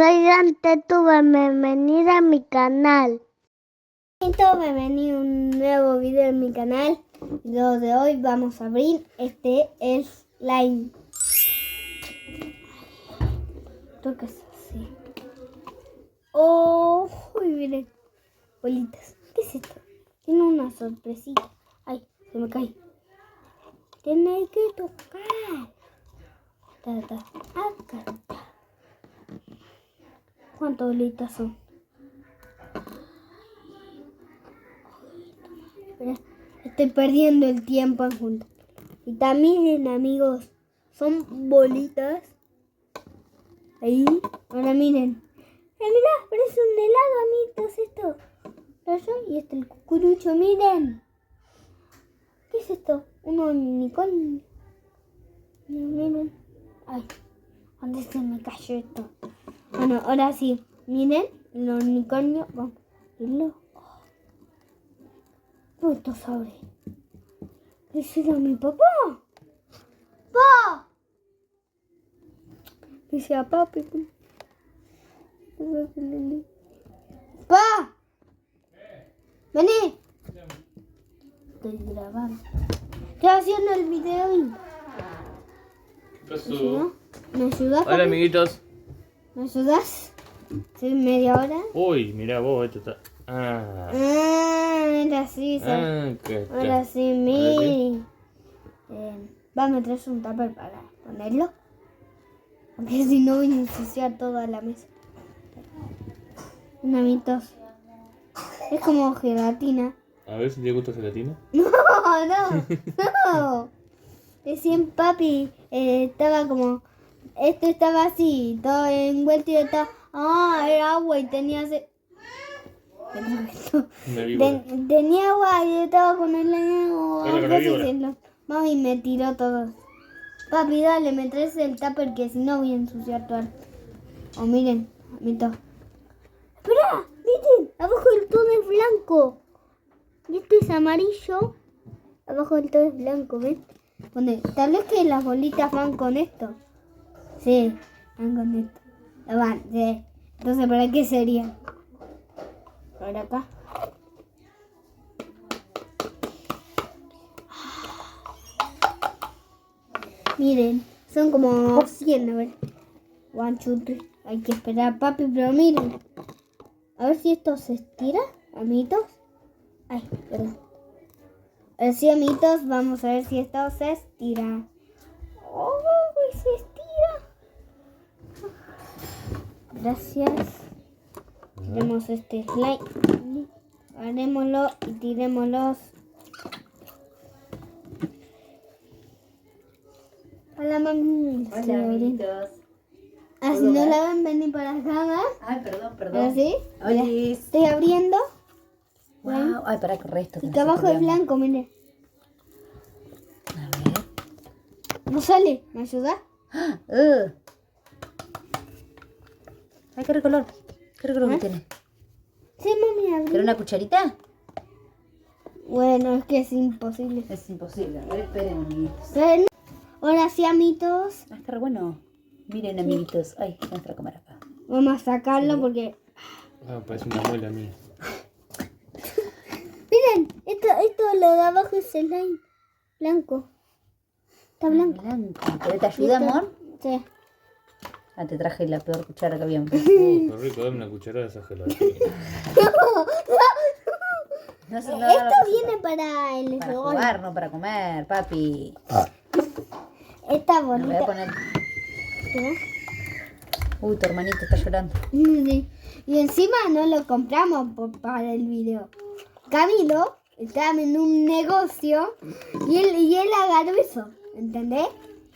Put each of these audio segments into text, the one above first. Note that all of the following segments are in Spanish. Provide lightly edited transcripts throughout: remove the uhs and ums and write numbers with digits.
soy Dante Tuba, bienvenida a mi canal. Bienvenido a un nuevo video en mi canal. Lo de hoy vamos a abrir este slime. Creo que es así. Oh, miren, bolitas. ¿Qué es esto? Tiene una sorpresita. Ay, se me cae. Tiene que tocar. Acá está. ¿Cuántas bolitas son? Espera, estoy perdiendo el tiempo en juntar. Y también, amigos, son bolitas. Ahí. Ahora miren. Mirá, parece un helado, amiguitos, esto. Y este el cucurucho, miren. ¿Qué es esto? Un unicornio. Miren. Ay, ¿dónde se me cayó esto? Bueno, ahora sí. Miren, el unicornio. Vamos a abrirlo. Oh, esto se abre. ¿Es eso mi papá? ¡Pa! Dice a papi. ¡Pa! ¡Vení! Estoy grabando. Estoy haciendo el video y... ¿Me ayudas? Hola, amiguitos. ¿Me ayudas? ¿Sí, media hora? Uy, mira vos, esto está... Ah, Ahora sí, ahora sí, mi... Va, me traes un tupper para ponerlo. Porque si no voy a ensuciar toda la mesa. Amiguitos. Es como gelatina. a ver si te gusta gelatina. No. Recién papi estaba como... Esto estaba así, todo envuelto y estaba... era agua y tenía... Tenía agua y yo estaba con el agua. Mami me tiró todo. Papi, dale, me traes el tupper que si no voy a ensuciar todo. Oh, miren, amiguitos. ¡Espera! ¡Miren! Abajo del todo es blanco. Y este es amarillo. Abajo del todo es blanco, ¿ven? Tal vez que las bolitas van con esto. Sí, van con esto. Van, sí. Entonces, ¿para qué sería? Por acá. Miren, son como 100, a ver. 1, 2, 3. Hay que esperar, papi, pero miren. A ver si esto se estira, amiguitos. Ay, perdón. A ver si, amiguitos, vamos a ver si esto se estira. ¡Oh, se estira! Gracias. Tenemos este slime. Harémoslo y tirémoslos. Hola, mami. Hola, amiguitos. Ah, si no la ven, vení para acá, ¿más? Ay, perdón. ¿Ahora sí? Hola. Estoy abriendo. Wow. Ay, para correr esto. Y que abajo es blanco, mire. A ver. No sale. ¿Me ayuda? Ay, qué recolor. ¿Qué recolor tiene? Sí, mami, abrí. ¿Pero una cucharita? Bueno, es que es imposible. Es imposible. A ver, esperen, amiguitos. ¿Ven? Ahora sí, amiguitos. Ah, está re bueno. Miren, amiguitos. Ay, nuestra cámara acá. Vamos a sacarlo porque... Ah, parece una muela mía. Miren, esto lo de abajo es el slime blanco. Está blanco. Blanco. ¿Pero te ayuda, amor? Sí. Ah, te traje la peor cuchara que había. Qué rico, dame una cucharada de esa gelatina. No sé, Esto viene para el para fogón. jugar, no para comer, papi. Esta Me voy a bolita. poner... ¿Qué? Uy, tu hermanito está llorando. Sí. Y encima no lo compramos para el video. Camilo estaba en un negocio y él agarró eso, ¿entendés?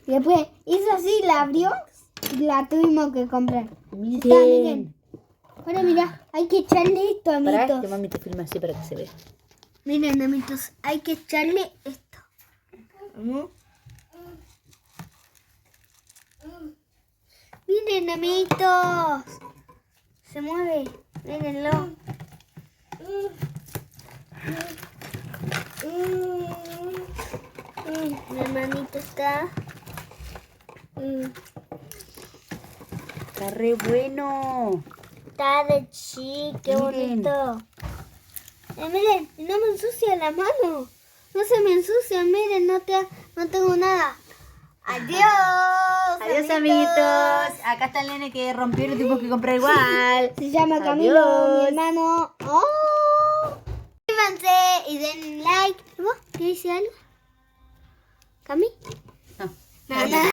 Y después hizo así, la abrió y la tuvimos que comprar. Miren. Ahora mira, hay que echarle esto, Pará, amiguitos. que mami te filma así para que se vea. Miren, amiguitos, hay que echarle esto. ¿Vamos? Miren, amiguitos. Se mueve. Mírenlo. Mi hermanito está. Está re bueno. Está de chic, qué Miren. bonito. Miren, no me ensucia la mano. No se me ensucia, miren, no tengo nada. Adiós. Adiós, amiguitos. Acá está el nene que rompió y lo tuvimos que comprar igual. Se llama Camilo, Adiós. mi hermano. ¡Oh! Suscríbanse y den like. ¿Vos qué dice algo? ¿Cami? No. Nada.